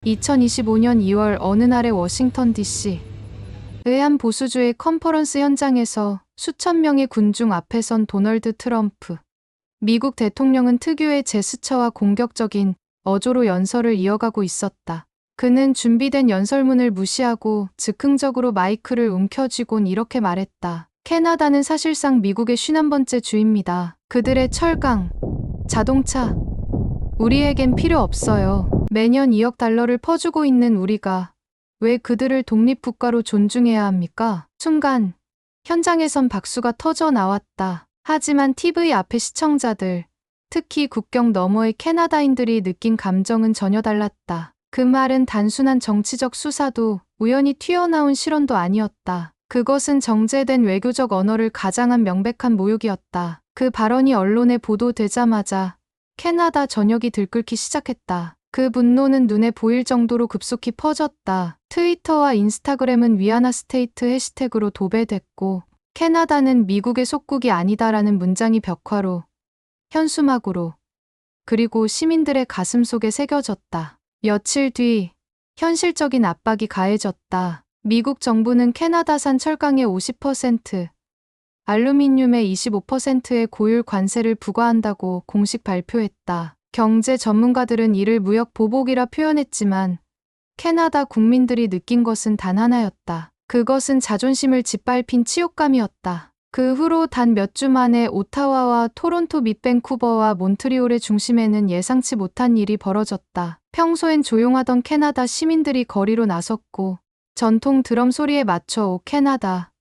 2025년 2월 어느 날의 워싱턴 DC의 한 보수주의 컨퍼런스 현장에서 수천 명의 군중 앞에 선 도널드 트럼프. 미국 대통령은 특유의 제스처와 공격적인 어조로 연설을 이어가고 있었다. 그는 준비된 연설문을 무시하고 즉흥적으로 마이크를 움켜쥐곤 이렇게 말했다. 캐나다는 사실상 미국의 51번째 주입니다. 그들의 철강, 자동차, 우리에겐 필요 없어요. 매년 2억 달러를 퍼주고 있는 우리가 왜 그들을 독립국가로 존중해야 합니까? 순간 현장에선 박수가 터져 나왔다. 하지만 TV 앞의 시청자들, 특히 국경 너머의 캐나다인들이 느낀 감정은 전혀 달랐다. 그 말은 단순한 정치적 수사도 우연히 튀어나온 실언도 아니었다. 그것은 정제된 외교적 언어를 가장한 명백한 모욕이었다. 그 발언이 언론에 보도되자마자 캐나다 전역이 들끓기 시작했다. 그 분노는 눈에 보일 정도로 급속히 퍼졌다. 트위터와 인스타그램은 위아나 스테이트 해시태그로 도배됐고, 캐나다는 미국의 속국이 아니다라는 문장이 벽화로, 현수막으로, 그리고 시민들의 가슴 속에 새겨졌다. 며칠 뒤, 현실적인 압박이 가해졌다. 미국 정부는 캐나다산 철강의 50%, 알루미늄의 25%의 고율 관세를 부과한다고 공식 발표했다. 경제 전문가들은 이를 무역 보복이라 표현했지만 캐나다 국민들이 느낀 것은 단 하나였다. 그것은 자존심을 짓밟힌 치욕감이었다. 그 후로 단 몇 주 만에 오타와와 토론토 및 밴쿠버와 몬트리올의 중심에는 예상치 못한 일이 벌어졌다. 평소엔 조용하던 캐나다 시민들이 거리로 나섰고 전통 드럼 소리에 맞춰 오 캐나다,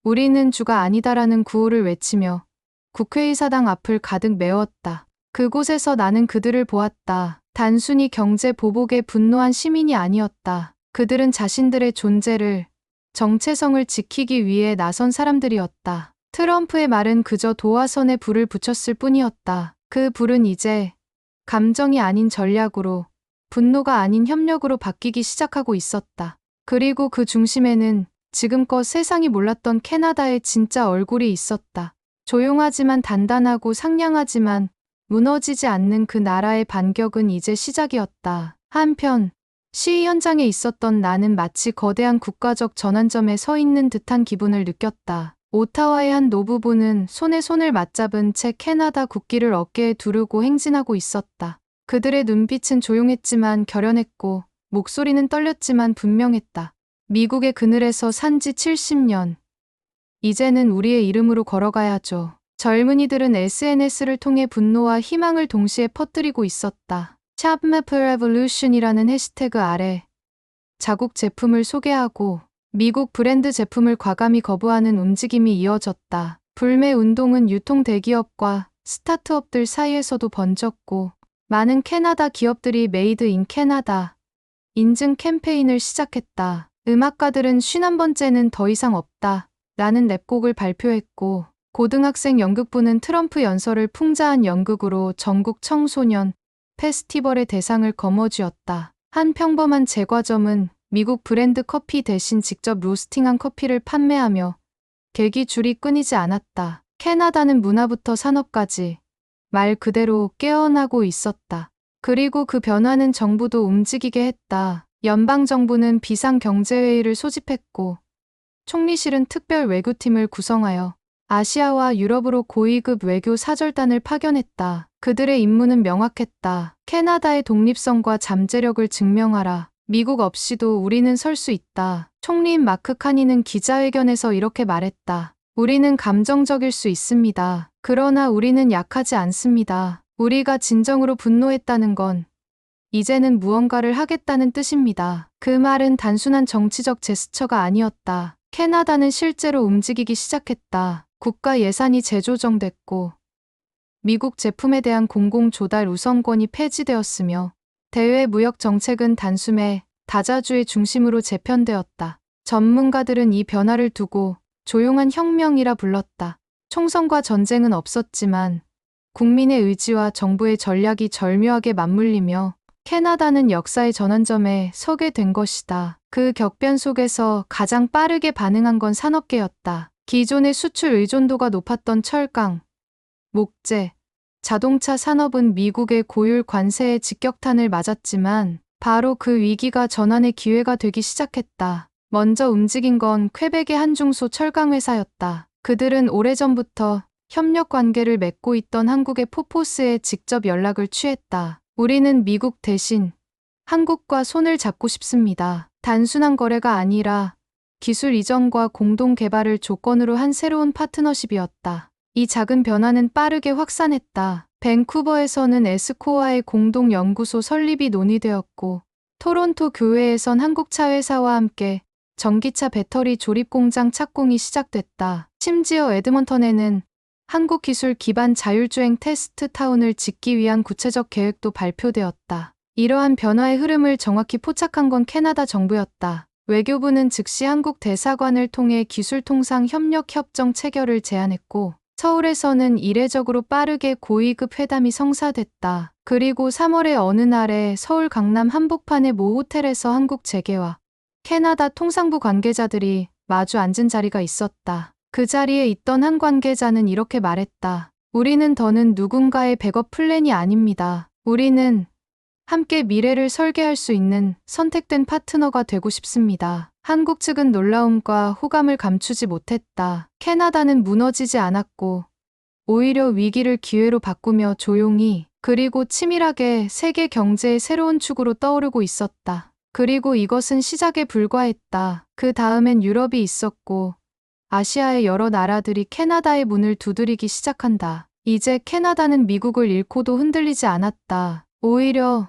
우리는 주가 아니다라는 구호를 외치며 국회의사당 앞을 가득 메웠다. 그곳에서 나는 그들을 보았다. 단순히 경제 보복에 분노한 시민이 아니었다. 그들은 자신들의 존재를, 정체성을 지키기 위해 나선 사람들이었다. 트럼프의 말은 그저 도화선에 불을 붙였을 뿐이었다. 그 불은 이제 감정이 아닌 전략으로, 분노가 아닌 협력으로 바뀌기 시작하고 있었다. 그리고 그 중심에는 지금껏 세상이 몰랐던 캐나다의 진짜 얼굴이 있었다. 조용하지만 단단하고 상냥하지만 무너지지 않는 그 나라의 반격은 이제 시작이었다. 한편 시위 현장에 있었던 나는 마치 거대한 국가적 전환점에 서 있는 듯한 기분을 느꼈다. 오타와의 한 노부부는 손에 손을 맞잡은 채 캐나다 국기를 어깨에 두르고 행진하고 있었다. 그들의 눈빛은 조용했지만 결연했고 목소리는 떨렸지만 분명했다. 미국의 그늘에서 산지 70년. 이제는 우리의 이름으로 걸어가야죠. 젊은이들은 SNS를 통해 분노와 희망을 동시에 퍼뜨리고 있었다. Chop Map Revolution이라는 해시태그 아래 자국 제품을 소개하고 미국 브랜드 제품을 과감히 거부하는 움직임이 이어졌다. 불매 운동은 유통 대기업과 스타트업들 사이에서도 번졌고 많은 캐나다 기업들이 메이드 인 캐나다 인증 캠페인을 시작했다. 음악가들은 51번째는 더 이상 없다 라는 랩곡을 발표했고 고등학생 연극부는 트럼프 연설을 풍자한 연극으로 전국 청소년 페스티벌의 대상을 거머쥐었다. 한 평범한 제과점은 미국 브랜드 커피 대신 직접 로스팅한 커피를 판매하며 객기 줄이 끊이지 않았다. 캐나다는 문화부터 산업까지 말 그대로 깨어나고 있었다. 그리고 그 변화는 정부도 움직이게 했다. 연방정부는 비상경제회의를 소집했고 총리실은 특별 외교팀을 구성하여 아시아와 유럽으로 고위급 외교 사절단을 파견했다. 그들의 임무는 명확했다. 캐나다의 독립성과 잠재력을 증명하라. 미국 없이도 우리는 설 수 있다. 총리인 마크 카니는 기자회견에서 이렇게 말했다. 우리는 감정적일 수 있습니다. 그러나 우리는 약하지 않습니다. 우리가 진정으로 분노했다는 건 이제는 무언가를 하겠다는 뜻입니다. 그 말은 단순한 정치적 제스처가 아니었다. 캐나다는 실제로 움직이기 시작했다. 국가 예산이 재조정됐고 미국 제품에 대한 공공조달 우선권이 폐지되었으며 대외 무역 정책은 단숨에 다자주의 중심으로 재편되었다. 전문가들은 이 변화를 두고 조용한 혁명이라 불렀다. 총선과 전쟁은 없었지만 국민의 의지와 정부의 전략이 절묘하게 맞물리며 캐나다는 역사의 전환점에 서게 된 것이다. 그 격변 속에서 가장 빠르게 반응한 건 산업계였다. 기존의 수출 의존도가 높았던 철강, 목재, 자동차 산업은 미국의 고율 관세에 직격탄을 맞았지만 바로 그 위기가 전환의 기회가 되기 시작했다. 먼저 움직인 건 퀘벡의 한 중소 철강회사였다. 그들은 오래전부터 협력 관계를 맺고 있던 한국의 포포스에 직접 연락을 취했다. 우리는 미국 대신 한국과 손을 잡고 싶습니다. 단순한 거래가 아니라 기술 이전과 공동 개발을 조건으로 한 새로운 파트너십이었다. 이 작은 변화는 빠르게 확산했다. 밴쿠버에서는 에스코어의 공동 연구소 설립이 논의되었고, 토론토 교외에선 한국차 회사와 함께 전기차 배터리 조립 공장 착공이 시작됐다. 심지어 에드먼턴에는 한국 기술 기반 자율주행 테스트 타운을 짓기 위한 구체적 계획도 발표되었다. 이러한 변화의 흐름을 정확히 포착한 건 캐나다 정부였다. 외교부는 즉시 한국 대사관을 통해 기술통상 협력 협정 체결을 제안했고, 서울에서는 이례적으로 빠르게 고위급 회담이 성사됐다. 그리고 3월의 어느 날에 서울 강남 한복판의 모 호텔에서 한국 재계와 캐나다 통상부 관계자들이 마주 앉은 자리가 있었다. 그 자리에 있던 한 관계자는 이렇게 말했다. 우리는 더는 누군가의 백업 플랜이 아닙니다. 우리는 함께 미래를 설계할 수 있는 선택된 파트너가 되고 싶습니다. 한국 측은 놀라움과 호감을 감추지 못했다. 캐나다는 무너지지 않았고 오히려 위기를 기회로 바꾸며 조용히 그리고 치밀하게 세계 경제의 새로운 축으로 떠오르고 있었다. 그리고 이것은 시작에 불과했다. 그 다음엔 유럽이 있었고 아시아의 여러 나라들이 캐나다의 문을 두드리기 시작한다. 이제 캐나다는 미국을 잃고도 흔들리지 않았다. 오히려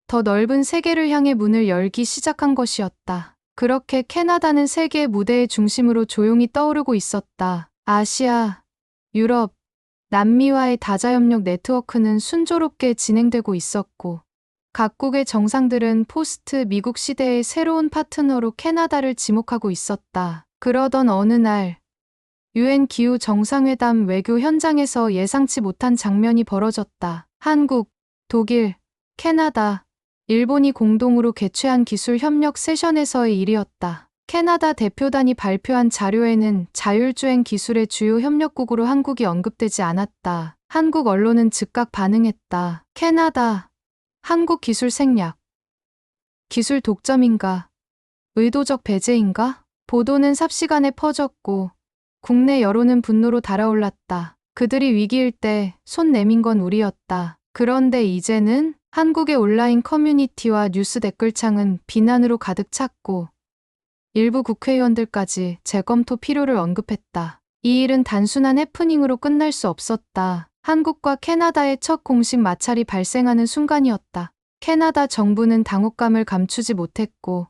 더 넓은 세계를 향해 문을 열기 시작한 것이었다. 그렇게 캐나다는 세계의 무대의 중심으로 조용히 떠오르고 있었다. 아시아, 유럽, 남미와의 다자협력 네트워크는 순조롭게 진행되고 있었고, 각국의 정상들은 포스트 미국 시대의 새로운 파트너로 캐나다를 지목하고 있었다. 그러던 어느 날, UN 기후 정상회담 외교 현장에서 예상치 못한 장면이 벌어졌다. 한국, 독일, 캐나다, 일본이 공동으로 개최한 기술 협력 세션에서의 일이었다. 캐나다 대표단이 발표한 자료에는 자율주행 기술의 주요 협력국으로 한국이 언급되지 않았다. 한국 언론은 즉각 반응했다. 캐나다, 한국 기술 생략. 기술 독점인가? 의도적 배제인가? 보도는 삽시간에 퍼졌고 국내 여론은 분노로 달아올랐다. 그들이 위기일 때 손 내민 건 우리였다. 그런데 이제는 한국의 온라인 커뮤니티와 뉴스 댓글창은 비난으로 가득 찼고 일부 국회의원들까지 재검토 필요를 언급했다. 이 일은 단순한 해프닝으로 끝날 수 없었다. 한국과 캐나다의 첫 공식 마찰이 발생하는 순간이었다. 캐나다 정부는 당혹감을 감추지 못했고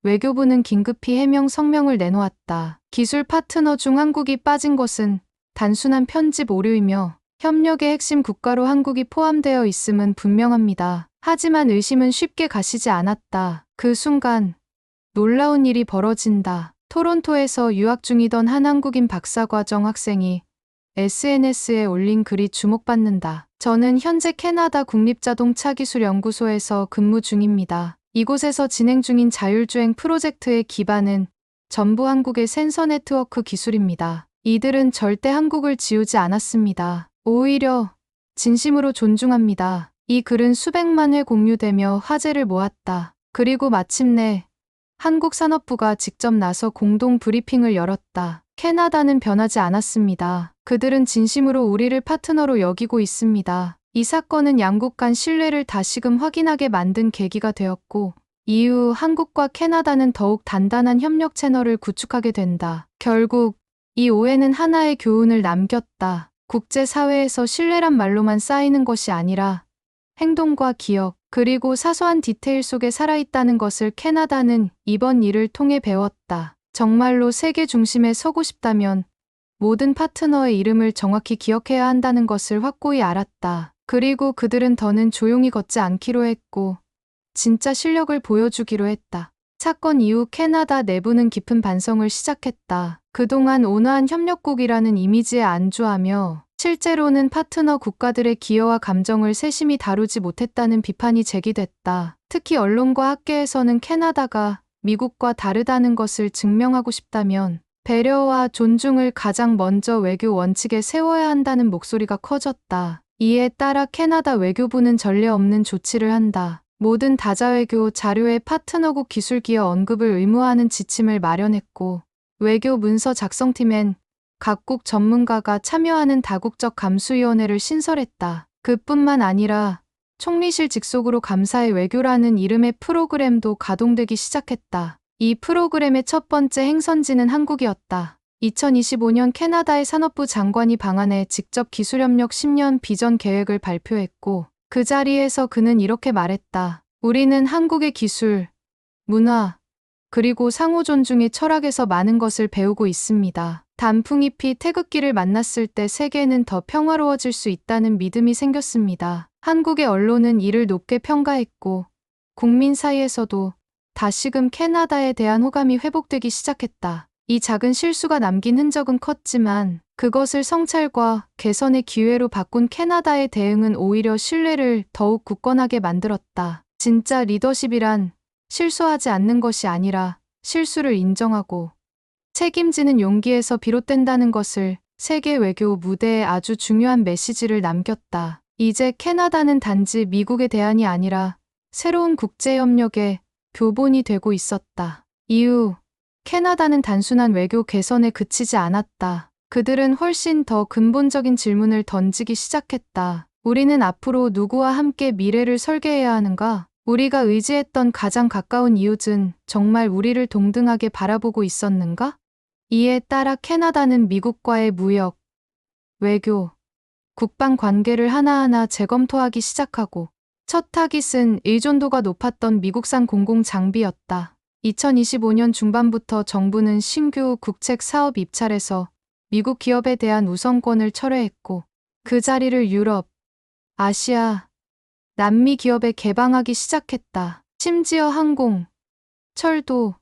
외교부는 긴급히 해명 성명을 내놓았다. 기술 파트너 중 한국이 빠진 것은 단순한 편집 오류이며 협력의 핵심 국가로 한국이 포함되어 있음은 분명합니다. 하지만 의심은 쉽게 가시지 않았다. 그 순간 놀라운 일이 벌어진다. 토론토에서 유학 중이던 한 한국인 박사과정 학생이 SNS에 올린 글이 주목받는다. 저는 현재 캐나다 국립자동차기술연구소에서 근무 중입니다. 이곳에서 진행 중인 자율주행 프로젝트의 기반은 전부 한국의 센서 네트워크 기술입니다. 이들은 절대 한국을 지우지 않았습니다. 오히려 진심으로 존중합니다. 이 글은 수백만 회 공유되며 화제를 모았다. 그리고 마침내 한국 산업부가 직접 나서 공동 브리핑을 열었다. 캐나다는 변하지 않았습니다. 그들은 진심으로 우리를 파트너로 여기고 있습니다. 이 사건은 양국 간 신뢰를 다시금 확인하게 만든 계기가 되었고, 이후 한국과 캐나다는 더욱 단단한 협력 채널을 구축하게 된다. 결국 이 오해는 하나의 교훈을 남겼다. 국제사회에서 신뢰란 말로만 쌓이는 것이 아니라 행동과 기억, 그리고 사소한 디테일 속에 살아있다는 것을 캐나다는 이번 일을 통해 배웠다. 정말로 세계 중심에 서고 싶다면 모든 파트너의 이름을 정확히 기억해야 한다는 것을 확고히 알았다. 그리고 그들은 더는 조용히 걷지 않기로 했고 진짜 실력을 보여주기로 했다. 사건 이후 캐나다 내부는 깊은 반성을 시작했다. 그동안 온화한 협력국이라는 이미지에 안주하며 실제로는 파트너 국가들의 기여와 감정을 세심히 다루지 못했다는 비판이 제기됐다. 특히 언론과 학계에서는 캐나다가 미국과 다르다는 것을 증명하고 싶다면 배려와 존중을 가장 먼저 외교 원칙에 세워야 한다는 목소리가 커졌다. 이에 따라 캐나다 외교부는 전례 없는 조치를 한다. 모든 다자외교 자료에 파트너국 기술기여 언급을 의무화하는 지침을 마련했고, 외교 문서 작성팀엔 각국 전문가가 참여하는 다국적 감수위원회를 신설했다. 그뿐만 아니라 총리실 직속으로 감사의 외교라는 이름의 프로그램도 가동되기 시작했다. 이 프로그램의 첫 번째 행선지는 한국이었다. 2025년 캐나다의 산업부 장관이 방한해 직접 기술협력 10년 비전 계획을 발표했고, 그 자리에서 그는 이렇게 말했다. 우리는 한국의 기술, 문화, 그리고 상호 존중의 철학에서 많은 것을 배우고 있습니다. 단풍잎이 태극기를 만났을 때 세계는 더 평화로워질 수 있다는 믿음이 생겼습니다. 한국의 언론은 이를 높게 평가했고, 국민 사이에서도 다시금 캐나다에 대한 호감이 회복되기 시작했다. 이 작은 실수가 남긴 흔적은 컸지만 그것을 성찰과 개선의 기회로 바꾼 캐나다의 대응은 오히려 신뢰를 더욱 굳건하게 만들었다. 진짜 리더십이란 실수하지 않는 것이 아니라 실수를 인정하고 책임지는 용기에서 비롯된다는 것을 세계 외교 무대에 아주 중요한 메시지를 남겼다. 이제 캐나다는 단지 미국의 대안이 아니라 새로운 국제협력의 교본이 되고 있었다. 이후 캐나다는 단순한 외교 개선에 그치지 않았다. 그들은 훨씬 더 근본적인 질문을 던지기 시작했다. 우리는 앞으로 누구와 함께 미래를 설계해야 하는가? 우리가 의지했던 가장 가까운 이웃은 정말 우리를 동등하게 바라보고 있었는가? 이에 따라 캐나다는 미국과의 무역, 외교, 국방 관계를 하나하나 재검토하기 시작하고, 첫 타깃은 의존도가 높았던 미국산 공공장비였다. 2025년 중반부터 정부는 신규 국책 사업 입찰에서 미국 기업에 대한 우선권을 철회했고, 그 자리를 유럽, 아시아, 남미 기업에 개방하기 시작했다. 심지어 항공, 철도,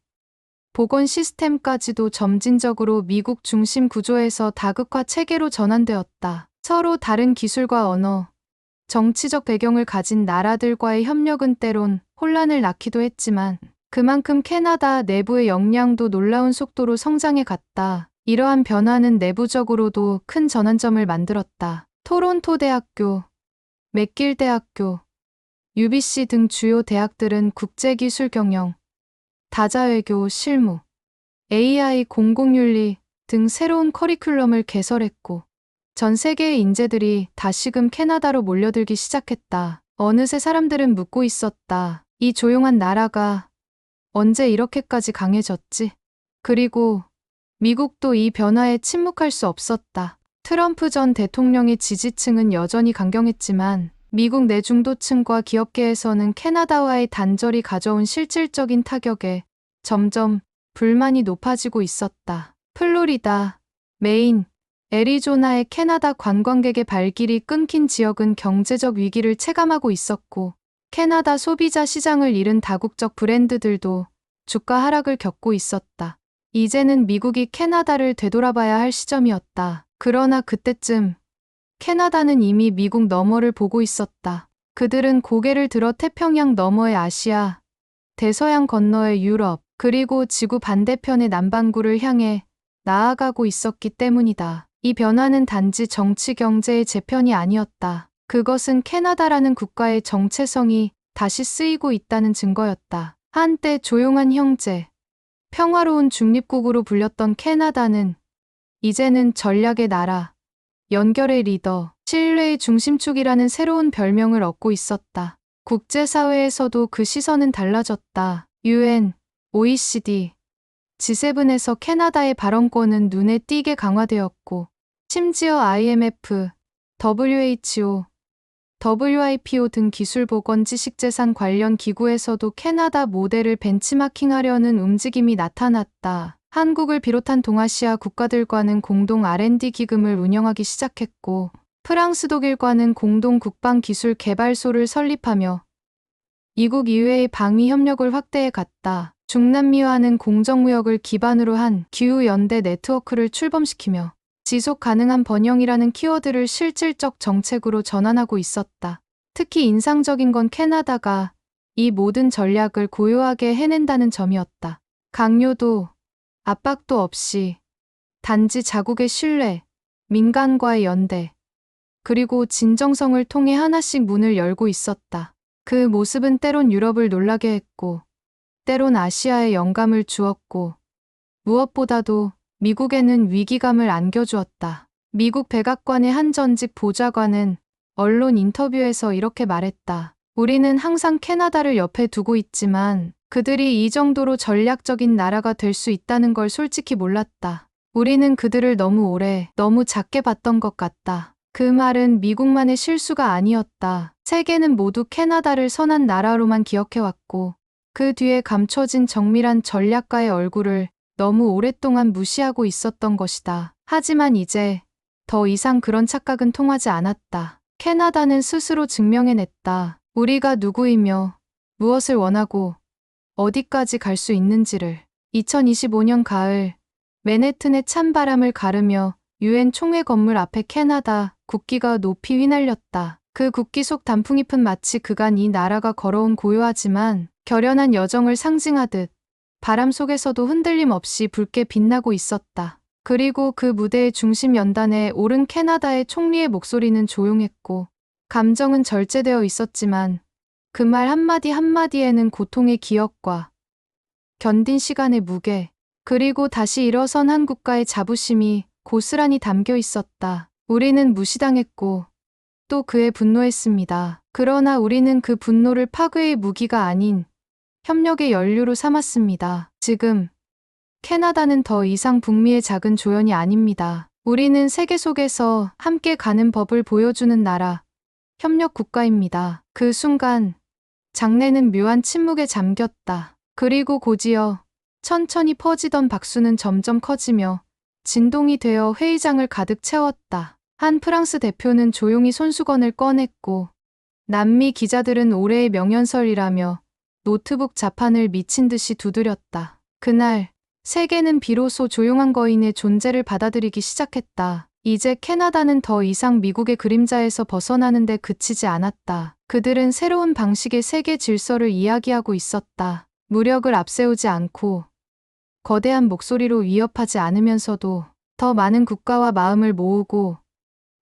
보건 시스템까지도 점진적으로 미국 중심 구조에서 다극화 체계로 전환되었다. 서로 다른 기술과 언어, 정치적 배경을 가진 나라들과의 협력은 때론 혼란을 낳기도 했지만 그만큼 캐나다 내부의 역량도 놀라운 속도로 성장해 갔다. 이러한 변화는 내부적으로도 큰 전환점을 만들었다. 토론토 대학교, 맥길 대학교, UBC 등 주요 대학들은 국제기술 경영, 다자외교 실무, AI 공공윤리 등 새로운 커리큘럼을 개설했고, 전 세계의 인재들이 다시금 캐나다로 몰려들기 시작했다. 어느새 사람들은 묻고 있었다. 이 조용한 나라가 언제 이렇게까지 강해졌지? 그리고 미국도 이 변화에 침묵할 수 없었다. 트럼프 전 대통령의 지지층은 여전히 강경했지만 미국 내중도층과 기업계에서는 캐나다와의 단절이 가져온 실질적인 타격에 점점 불만이 높아지고 있었다. 플로리다, 메인, 애리조나의 캐나다 관광객의 발길이 끊긴 지역은 경제적 위기를 체감하고 있었고, 캐나다 소비자 시장을 잃은 다국적 브랜드들도 주가 하락을 겪고 있었다. 이제는 미국이 캐나다를 되돌아봐야 할 시점이었다. 그러나 그때쯤 캐나다는 이미 미국 너머를 보고 있었다. 그들은 고개를 들어 태평양 너머의 아시아, 대서양 건너의 유럽, 그리고 지구 반대편의 남반구를 향해 나아가고 있었기 때문이다. 이 변화는 단지 정치 경제의 재편이 아니었다. 그것은 캐나다라는 국가의 정체성이 다시 쓰이고 있다는 증거였다. 한때 조용한 형제, 평화로운 중립국으로 불렸던 캐나다는 이제는 전략의 나라, 연결의 리더, 신뢰의 중심축이라는 새로운 별명을 얻고 있었다. 국제사회에서도 그 시선은 달라졌다. UN, OECD, G7에서 캐나다의 발언권은 눈에 띄게 강화되었고, 심지어 IMF, WHO, WIPO 등 기술보건 지식재산 관련 기구에서도 캐나다 모델을 벤치마킹하려는 움직임이 나타났다. 한국을 비롯한 동아시아 국가들과는 공동 R&D 기금을 운영하기 시작했고, 프랑스, 독일과는 공동 국방기술개발소를 설립하며 이국 이외의 방위 협력을 확대해 갔다. 중남미와는 공정무역을 기반으로 한 기후연대 네트워크를 출범시키며 지속 가능한 번영이라는 키워드를 실질적 정책으로 전환하고 있었다. 특히 인상적인 건 캐나다가 이 모든 전략을 고요하게 해낸다는 점이었다. 강요도, 압박도 없이 단지 자국의 신뢰, 민간과의 연대, 그리고 진정성을 통해 하나씩 문을 열고 있었다. 그 모습은 때론 유럽을 놀라게 했고, 때론 아시아에 영감을 주었고, 무엇보다도 미국에는 위기감을 안겨주었다. 미국 백악관의 한 전직 보좌관은 언론 인터뷰에서 이렇게 말했다. 우리는 항상 캐나다를 옆에 두고 있지만 그들이 이 정도로 전략적인 나라가 될 수 있다는 걸 솔직히 몰랐다. 우리는 그들을 너무 오래, 너무 작게 봤던 것 같다. 그 말은 미국만의 실수가 아니었다. 세계는 모두 캐나다를 선한 나라로만 기억해왔고, 그 뒤에 감춰진 정밀한 전략가의 얼굴을 너무 오랫동안 무시하고 있었던 것이다. 하지만 이제 더 이상 그런 착각은 통하지 않았다. 캐나다는 스스로 증명해냈다. 우리가 누구이며 무엇을 원하고 어디까지 갈 수 있는지를. 2025년 가을, 맨해튼의 찬바람을 가르며 유엔 총회 건물 앞에 캐나다 국기가 높이 휘날렸다. 그 국기 속 단풍잎은 마치 그간 이 나라가 걸어온 고요하지만 결연한 여정을 상징하듯 바람 속에서도 흔들림 없이 붉게 빛나고 있었다. 그리고 그 무대의 중심 연단에 오른 캐나다의 총리의 목소리는 조용했고 감정은 절제되어 있었지만 그 말 한마디 한마디에는 고통의 기억과 견딘 시간의 무게, 그리고 다시 일어선 한 국가의 자부심이 고스란히 담겨 있었다. 우리는 무시당했고 또 그에 분노했습니다. 그러나 우리는 그 분노를 파괴의 무기가 아닌 협력의 연료로 삼았습니다. 지금 캐나다는 더 이상 북미의 작은 조연이 아닙니다. 우리는 세계 속에서 함께 가는 법을 보여주는 나라, 협력 국가입니다. 그 순간 장내는 묘한 침묵에 잠겼다. 그리고 곧이어 천천히 퍼지던 박수는 점점 커지며 진동이 되어 회의장을 가득 채웠다. 한 프랑스 대표는 조용히 손수건을 꺼냈고 남미 기자들은 올해의 명연설이라며 노트북 자판을 미친 듯이 두드렸다. 그날 세계는 비로소 조용한 거인의 존재를 받아들이기 시작했다. 이제 캐나다는 더 이상 미국의 그림자에서 벗어나는 데 그치지 않았다. 그들은 새로운 방식의 세계 질서를 이야기하고 있었다. 무력을 앞세우지 않고 거대한 목소리로 위협하지 않으면서도 더 많은 국가와 마음을 모으고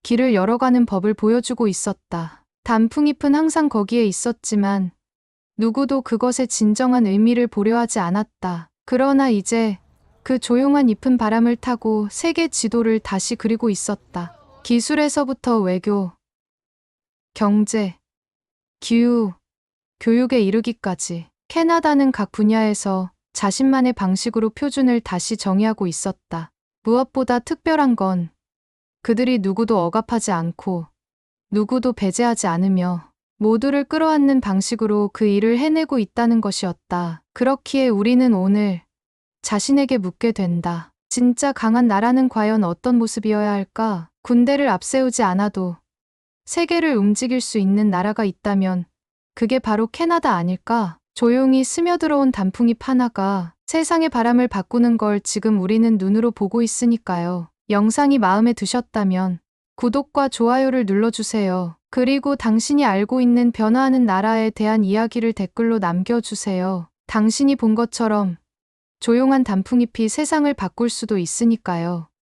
길을 열어가는 법을 보여주고 있었다. 단풍잎은 항상 거기에 있었지만 누구도 그것의 진정한 의미를 보려 하지 않았다. 그러나 이제 그 조용한 잎은 바람을 타고 세계 지도를 다시 그리고 있었다. 기술에서부터 외교, 경제, 기후, 교육에 이르기까지 캐나다는 각 분야에서 자신만의 방식으로 표준을 다시 정의하고 있었다. 무엇보다 특별한 건 그들이 누구도 억압하지 않고 누구도 배제하지 않으며 모두를 끌어안는 방식으로 그 일을 해내고 있다는 것이었다. 그렇기에 우리는 오늘 자신에게 묻게 된다. 진짜 강한 나라는 과연 어떤 모습이어야 할까? 군대를 앞세우지 않아도 세계를 움직일 수 있는 나라가 있다면 그게 바로 캐나다 아닐까? 조용히 스며들어온 단풍잎 하나가 세상의 바람을 바꾸는 걸 지금 우리는 눈으로 보고 있으니까요. 영상이 마음에 드셨다면 구독과 좋아요를 눌러주세요. 그리고 당신이 알고 있는 변화하는 나라에 대한 이야기를 댓글로 남겨주세요. 당신이 본 것처럼 조용한 단풍잎이 세상을 바꿀 수도 있으니까요.